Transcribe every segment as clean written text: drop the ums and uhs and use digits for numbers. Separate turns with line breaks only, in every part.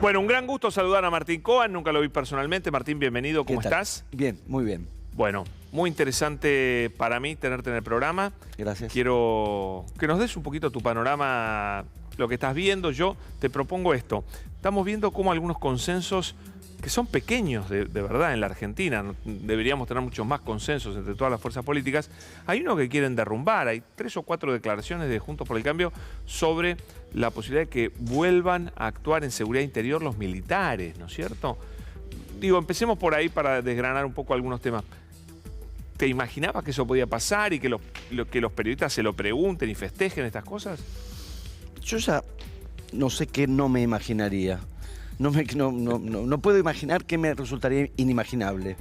Bueno, un gran gusto saludar a Martín Cohen, nunca lo vi personalmente. Martín, bienvenido, ¿cómo estás?
Bien, muy bien.
Bueno, muy interesante para mí tenerte en el programa.
Gracias.
Quiero que nos des un poquito tu panorama, lo que estás viendo. Yo te propongo esto. Estamos viendo cómo algunos consensos que son pequeños de verdad en la Argentina, deberíamos tener muchos más consensos entre todas las fuerzas políticas, hay uno que quieren derrumbar, hay 3 o 4 declaraciones de Juntos por el Cambio sobre la posibilidad de que vuelvan a actuar en seguridad interior los militares, ¿no es cierto? Digo, empecemos por ahí para desgranar un poco algunos temas. ¿Te imaginabas que eso podía pasar y que los periodistas se lo pregunten y festejen estas cosas?
Yo ya no sé qué no me imaginaría. No puedo imaginar qué me resultaría inimaginable.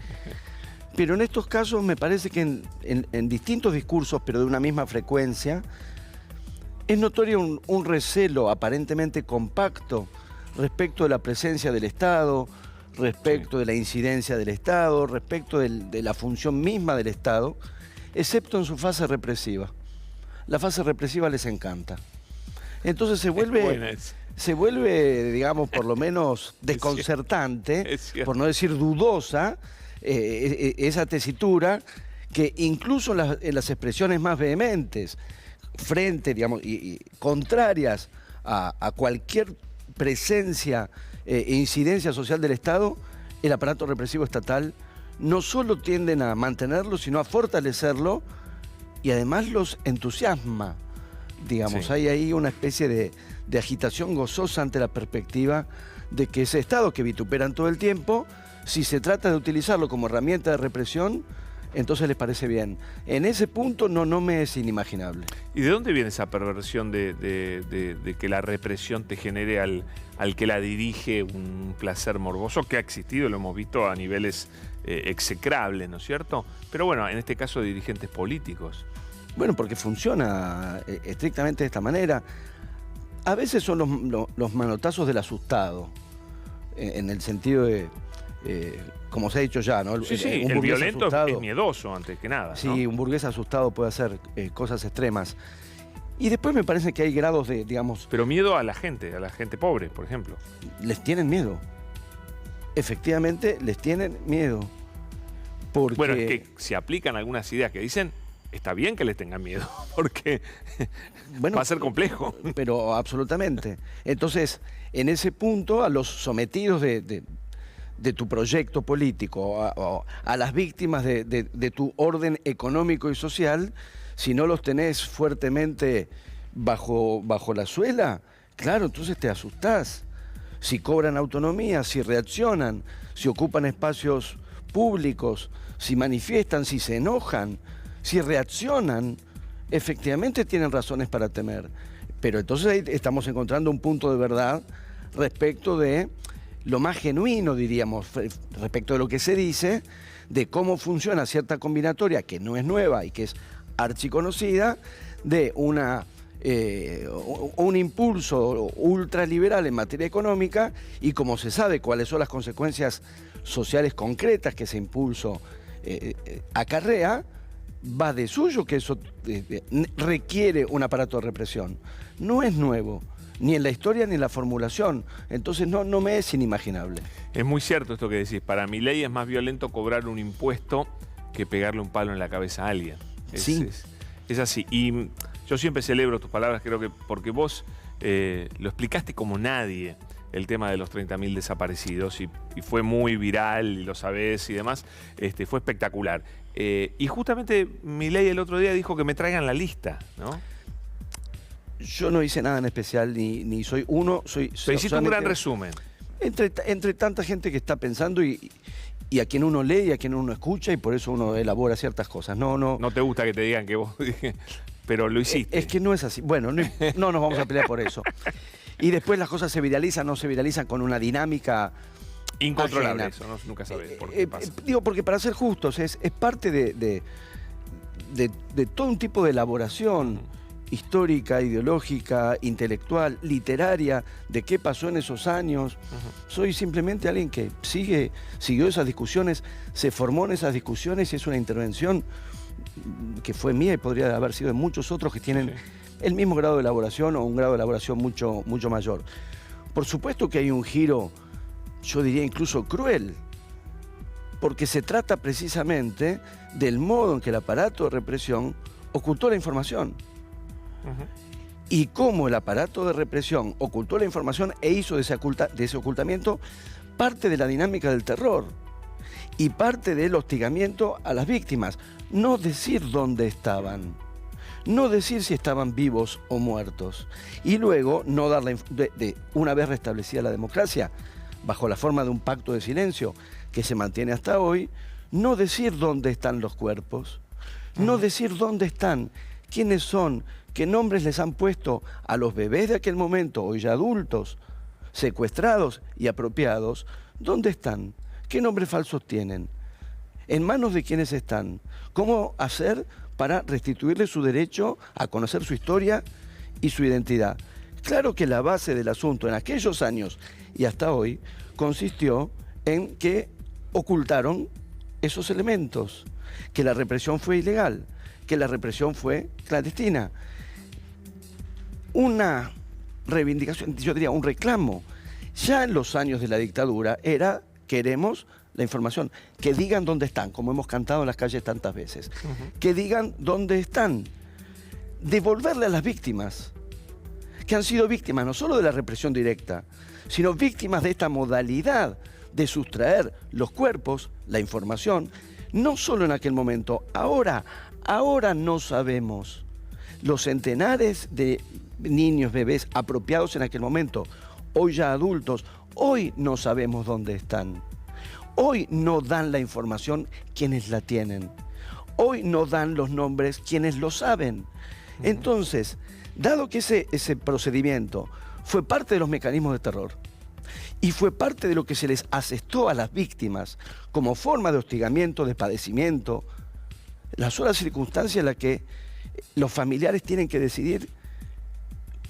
Pero en estos casos me parece que en distintos discursos, pero de una misma frecuencia, es notorio un recelo aparentemente compacto respecto de la presencia del Estado, respecto de la incidencia del Estado, respecto de la función misma del Estado, excepto en su fase represiva. La fase represiva les encanta. Entonces se vuelve, digamos, por lo menos desconcertante, por no decir dudosa, esa tesitura que incluso en las expresiones más vehementes, frente, digamos, y contrarias a cualquier presencia e incidencia social del Estado, el aparato represivo estatal no solo tienden a mantenerlo, sino a fortalecerlo y además los entusiasma. Digamos, hay ahí una especie de agitación gozosa ante la perspectiva de que ese Estado que vituperan todo el tiempo, si se trata de utilizarlo como herramienta de represión, entonces les parece bien. En ese punto no me es inimaginable.
¿Y de dónde viene esa perversión de que la represión te genere al que la dirige un placer morboso que ha existido, lo hemos visto a niveles execrables, ¿no es cierto? Pero bueno, en este caso de dirigentes políticos.
Bueno, porque funciona estrictamente de esta manera. A veces son los manotazos del asustado, en el sentido de, como se ha dicho ya, ¿no?
El violento es miedoso antes que nada, ¿no?
Sí, un burgués asustado puede hacer cosas extremas. Y después me parece que hay grados de, digamos...
Pero miedo a la gente pobre, por ejemplo.
Les tienen miedo. Efectivamente, les tienen miedo. Porque...
Bueno, es que se aplican algunas ideas que dicen... Está bien que les tengan miedo, porque bueno, va a ser complejo.
Pero absolutamente. Entonces, en ese punto, a los sometidos de tu proyecto político, a las víctimas de tu orden económico y social, si no los tenés fuertemente bajo la suela, claro, entonces te asustás. Si cobran autonomía, si reaccionan, si ocupan espacios públicos, si manifiestan, si se enojan, si reaccionan, efectivamente tienen razones para temer. Pero entonces ahí estamos encontrando un punto de verdad respecto de lo más genuino, diríamos, respecto de lo que se dice, de cómo funciona cierta combinatoria, que no es nueva y que es archiconocida, de un impulso ultraliberal en materia económica, y como se sabe cuáles son las consecuencias sociales concretas que ese impulso acarrea, va de suyo que eso requiere un aparato de represión. No es nuevo, ni en la historia ni en la formulación. Entonces no me es inimaginable.
Es muy cierto esto que decís. Para Milei es más violento cobrar un impuesto que pegarle un palo en la cabeza a alguien. Es así. Y yo siempre celebro tus palabras, creo que porque vos lo explicaste como nadie, el tema de los 30.000 desaparecidos, y fue muy viral, y lo sabés y demás, fue espectacular. Y justamente Milei el otro día dijo que me traigan la lista, ¿no?
Yo no hice nada en especial, ni soy uno,
Pero hiciste un gran resumen.
Entre tanta gente que está pensando y a quien uno lee y a quien uno escucha, y por eso uno elabora ciertas cosas. No
te gusta que te digan que vos dije, pero lo hiciste.
Es que no es así. Bueno, no nos vamos a pelear por eso. Y después las cosas se viralizan, no se viralizan con una dinámica
incontrolable.
Ajena.
Eso, ¿no? Nunca sabes por qué pasa.
Digo, porque para ser justos, es parte de todo un tipo de elaboración histórica, ideológica, intelectual, literaria, de qué pasó en esos años. Soy simplemente alguien que siguió esas discusiones, se formó en esas discusiones, y es una intervención que fue mía y podría haber sido de muchos otros que tienen el mismo grado de elaboración o un grado de elaboración mucho mayor. Por supuesto que hay un giro, yo diría incluso cruel, porque se trata precisamente del modo en que el aparato de represión ocultó la información. Y cómo el aparato de represión ocultó la información e hizo de ese ocultamiento parte de la dinámica del terror y parte del hostigamiento a las víctimas. No decir dónde estaban, no decir si estaban vivos o muertos. Y luego, no dar una vez restablecida la democracia, bajo la forma de un pacto de silencio que se mantiene hasta hoy, no decir dónde están los cuerpos, no decir dónde están, quiénes son, qué nombres les han puesto a los bebés de aquel momento, hoy ya adultos, secuestrados y apropiados, ¿dónde están? ¿Qué nombres falsos tienen? ¿En manos de quiénes están? ¿Cómo hacer para restituirles su derecho a conocer su historia y su identidad? Claro que la base del asunto en aquellos años y hasta hoy consistió en que ocultaron esos elementos, que la represión fue ilegal, que la represión fue clandestina. Una reivindicación, yo diría un reclamo, ya en los años de la dictadura era: queremos la información, que digan dónde están, como hemos cantado en las calles tantas veces, que digan dónde están, devolverle a las víctimas, que han sido víctimas no solo de la represión directa, sino víctimas de esta modalidad de sustraer los cuerpos, la información, no solo en aquel momento, ahora no sabemos. Los centenares de niños, bebés apropiados en aquel momento, hoy ya adultos, hoy no sabemos dónde están. Hoy no dan la información quienes la tienen. Hoy no dan los nombres quienes lo saben. Entonces, dado que ese procedimiento fue parte de los mecanismos de terror y fue parte de lo que se les asestó a las víctimas como forma de hostigamiento, de padecimiento, la sola circunstancia en la que los familiares tienen que decidir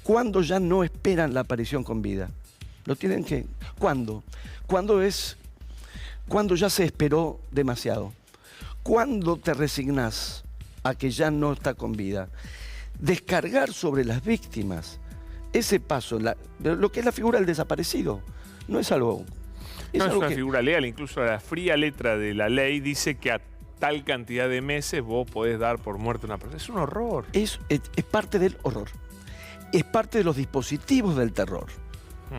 cuándo ya no esperan la aparición con vida. Lo tienen que... ¿Cuándo? Cuando ya se esperó demasiado. ¿Cuándo te resignás a que ya no está con vida? Descargar sobre las víctimas ese paso, lo que es la figura del desaparecido, no es algo...
No es una figura legal, incluso la fría letra de la ley dice que a tal cantidad de meses vos podés dar por muerta a una persona. Es un horror.
Es parte del horror. Es parte de los dispositivos del terror.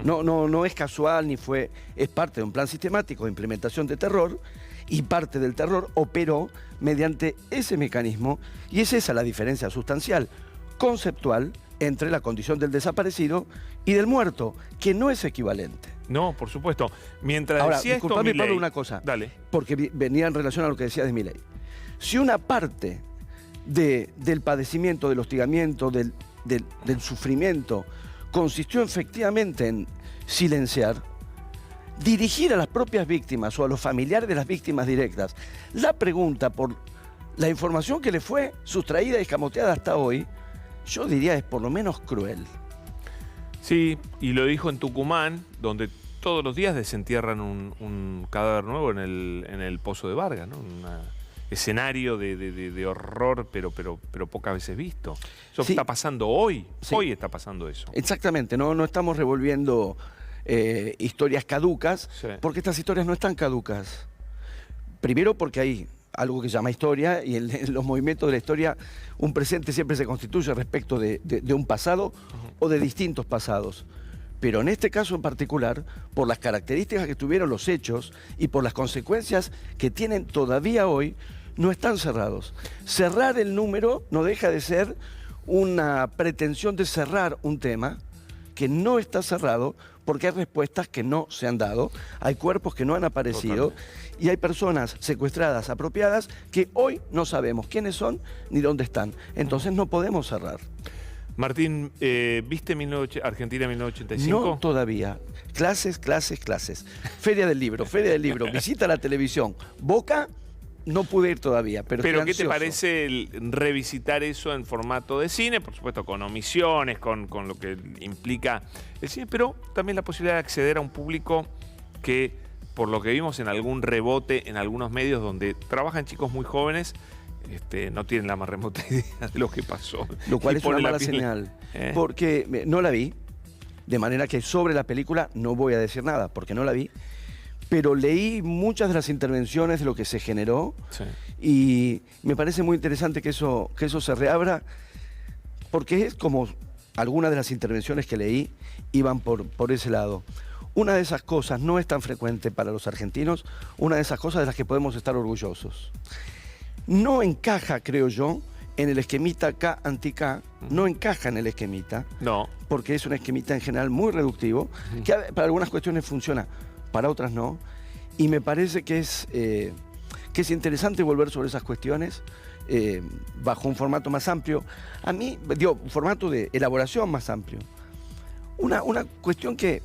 No es casual es parte de un plan sistemático de implementación de terror, y parte del terror operó mediante ese mecanismo, y es esa la diferencia sustancial, conceptual, entre la condición del desaparecido y del muerto, que no es equivalente.
No, por supuesto. Mientras
ahora,
decía
disculpame,
esto,
Pablo, una cosa,
dale,
porque venía en relación a lo que decías de Milei. Si una parte del padecimiento, del hostigamiento, del sufrimiento, consistió efectivamente en silenciar, dirigir a las propias víctimas o a los familiares de las víctimas directas la pregunta por la información que le fue sustraída y escamoteada hasta hoy, yo diría es por lo menos cruel.
Sí, y lo dijo en Tucumán, donde todos los días desentierran un cadáver nuevo en el Pozo de Vargas, ¿no? Un escenario de horror, pero pocas veces visto. Eso
Sí.
está pasando hoy.
Sí.
Hoy está pasando eso.
Exactamente, no estamos revolviendo historias caducas,
Sí.
porque estas historias no están caducas. Primero porque hay algo que se llama historia, y en los movimientos de la historia un presente siempre se constituye respecto de un pasado o de distintos pasados. Pero en este caso en particular, por las características que tuvieron los hechos y por las consecuencias que tienen todavía hoy, no están cerrados. Cerrar el número no deja de ser una pretensión de cerrar un tema que no está cerrado, porque hay respuestas que no se han dado, hay cuerpos que no han aparecido.
Totalmente.
Y hay personas secuestradas, apropiadas, que hoy no sabemos quiénes son ni dónde están. Entonces no podemos cerrar.
Martín, ¿viste Argentina 1985?
No todavía. Clases. Feria del libro. Visita la televisión. Boca, no pude ir todavía, pero
Pero
estoy
¿qué te
ansioso.
parece revisitar eso en formato de cine? Por supuesto, con omisiones, con lo que implica el cine, pero también la posibilidad de acceder a un público que, por lo que vimos en algún rebote en algunos medios donde trabajan chicos muy jóvenes, no tienen la más remota idea de lo que pasó.
Lo cual
Y
es una
pone la
mala
piel-
señal.
¿Eh?
Porque no la vi, De manera que sobre la película no voy a decir nada, porque no la vi, pero leí muchas de las intervenciones de lo que se generó,
Sí.
y me parece muy interesante que eso se reabra, porque es como algunas de las intervenciones que leí iban por ese lado. Una de esas cosas no es tan frecuente para los argentinos, una de esas cosas de las que podemos estar orgullosos. No encaja, creo yo, en el esquemita K anti-K, no encaja en el esquemita,
No.
porque es un esquemita en general muy reductivo, que para algunas cuestiones funciona, para otras no, y me parece que es interesante volver sobre esas cuestiones bajo un formato más amplio. A mí, digo, un formato de elaboración más amplio. Una cuestión que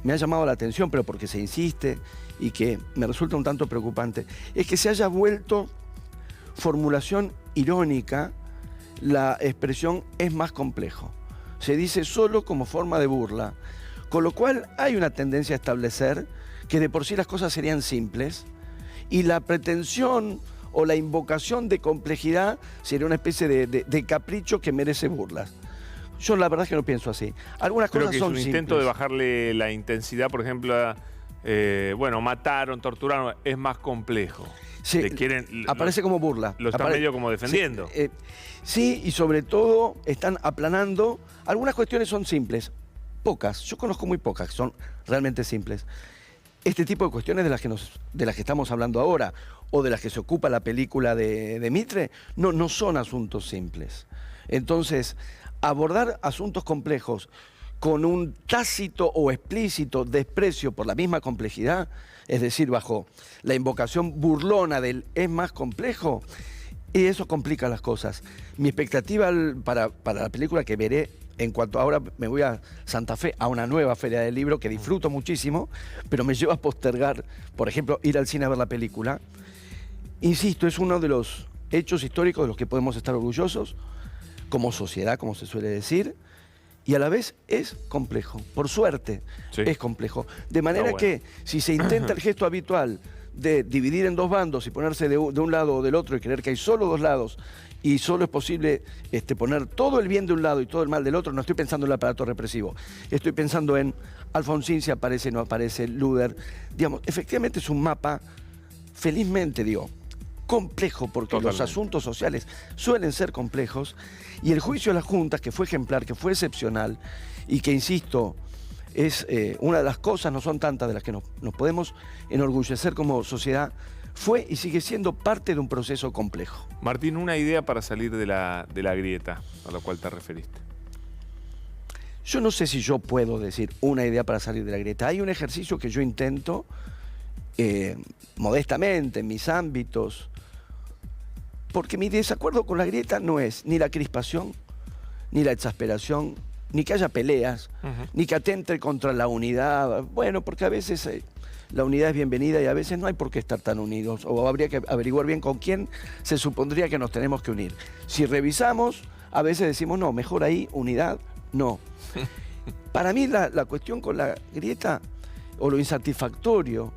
me ha llamado la atención, pero porque se insiste y que me resulta un tanto preocupante, es que se haya vuelto formulación irónica la expresión "es más complejo". Se dice solo como forma de burla, con lo cual hay una tendencia a establecer que de por sí las cosas serían simples y la pretensión o la invocación de complejidad sería una especie de capricho que merece burlas. Yo la verdad es que no pienso así. Algunas
Creo
cosas
que es
son
un
simples.
intento de bajarle la intensidad, por ejemplo, bueno, mataron, torturaron, es más complejo.
Sí, aparece como burla.
Lo están medio como defendiendo.
Sí, sí, y sobre todo están aplanando. Algunas cuestiones son simples, pocas. Yo conozco muy pocas que son realmente simples. Este tipo de cuestiones de las que estamos hablando ahora, o de las que se ocupa la película de Mitre, no son asuntos simples. Entonces, abordar asuntos complejos con un tácito o explícito desprecio por la misma complejidad, es decir, bajo la invocación burlona del "es más complejo", y eso complica las cosas. Mi expectativa para la película que veré, en cuanto ahora me voy a Santa Fe, a una nueva feria del libro que disfruto muchísimo, pero me lleva a postergar, por ejemplo, ir al cine a ver la película. Insisto, es uno de los hechos históricos de los que podemos estar orgullosos, como sociedad, como se suele decir, y a la vez es complejo. Por suerte,
Sí.
es complejo. De manera
Está bueno.
que si se intenta el gesto habitual de dividir en dos bandos y ponerse de un lado o del otro y creer que hay solo dos lados y solo es posible poner todo el bien de un lado y todo el mal del otro, no estoy pensando en el aparato represivo. Estoy pensando en Alfonsín, si aparece, no aparece, Luder. Digamos, efectivamente es un mapa, felizmente digo, complejo, porque
Totalmente.
los asuntos sociales suelen ser complejos, y el juicio de las juntas, que fue ejemplar, que fue excepcional, y que, insisto, es una de las cosas, no son tantas de las que nos podemos enorgullecer como sociedad, fue y sigue siendo parte de un proceso complejo.
Martín, una idea para salir de la grieta a la cual te referiste.
Yo no sé si yo puedo decir una idea para salir de la grieta. Hay un ejercicio que yo intento modestamente en mis ámbitos, porque mi desacuerdo con la grieta no es ni la crispación, ni la exasperación, ni que haya peleas, ni que atente contra la unidad. Bueno, porque a veces la unidad es bienvenida y a veces no hay por qué estar tan unidos, o habría que averiguar bien con quién se supondría que nos tenemos que unir. Si revisamos, a veces decimos, no, mejor ahí, unidad, no. Para mí la cuestión con la grieta, o lo insatisfactorio,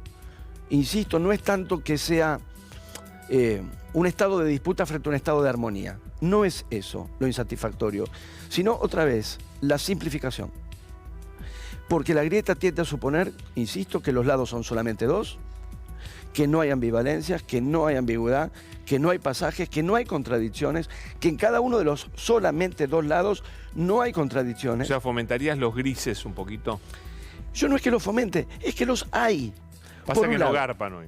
insisto, no es tanto que sea un estado de disputa frente a un estado de armonía. No es eso lo insatisfactorio, sino, otra vez, la simplificación. Porque la grieta tiende a suponer, insisto, que los lados son solamente dos, que no hay ambivalencias, que no hay ambigüedad, que no hay pasajes, que no hay contradicciones, que en cada uno de los solamente dos lados no hay
O
contradicciones.
sea, ¿fomentarías los grises un poquito?
Yo no es que los fomente, es que los hay.
Pasa
Por un
que no
lado.
garpan hoy.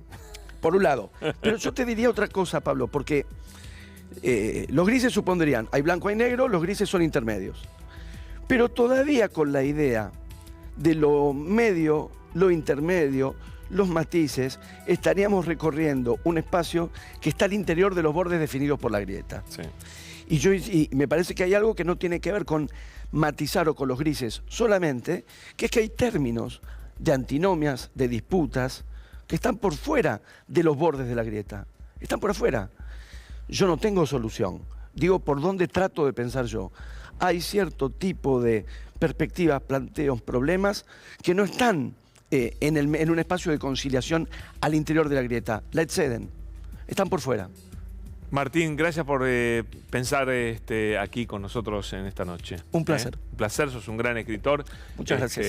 Por un lado. Pero yo te diría otra cosa, Pablo, porque los grises supondrían, hay blanco, hay negro, los grises son intermedios. Pero todavía con la idea de lo medio, lo intermedio, los matices, estaríamos recorriendo un espacio que está al interior de los bordes definidos por la grieta.
Sí.
Y me parece que hay algo que no tiene que ver con matizar o con los grises solamente, que es que hay términos de antinomias, de disputas, que están por fuera de los bordes de la grieta. Están por afuera. Yo no tengo solución. Digo, por dónde trato de pensar yo. Hay cierto tipo de perspectivas, planteos, problemas que no están en un espacio de conciliación al interior de la grieta. La exceden. Están por fuera.
Martín, gracias por pensar aquí con nosotros en esta noche.
Un placer.
Un placer, sos un gran escritor.
Muchas gracias.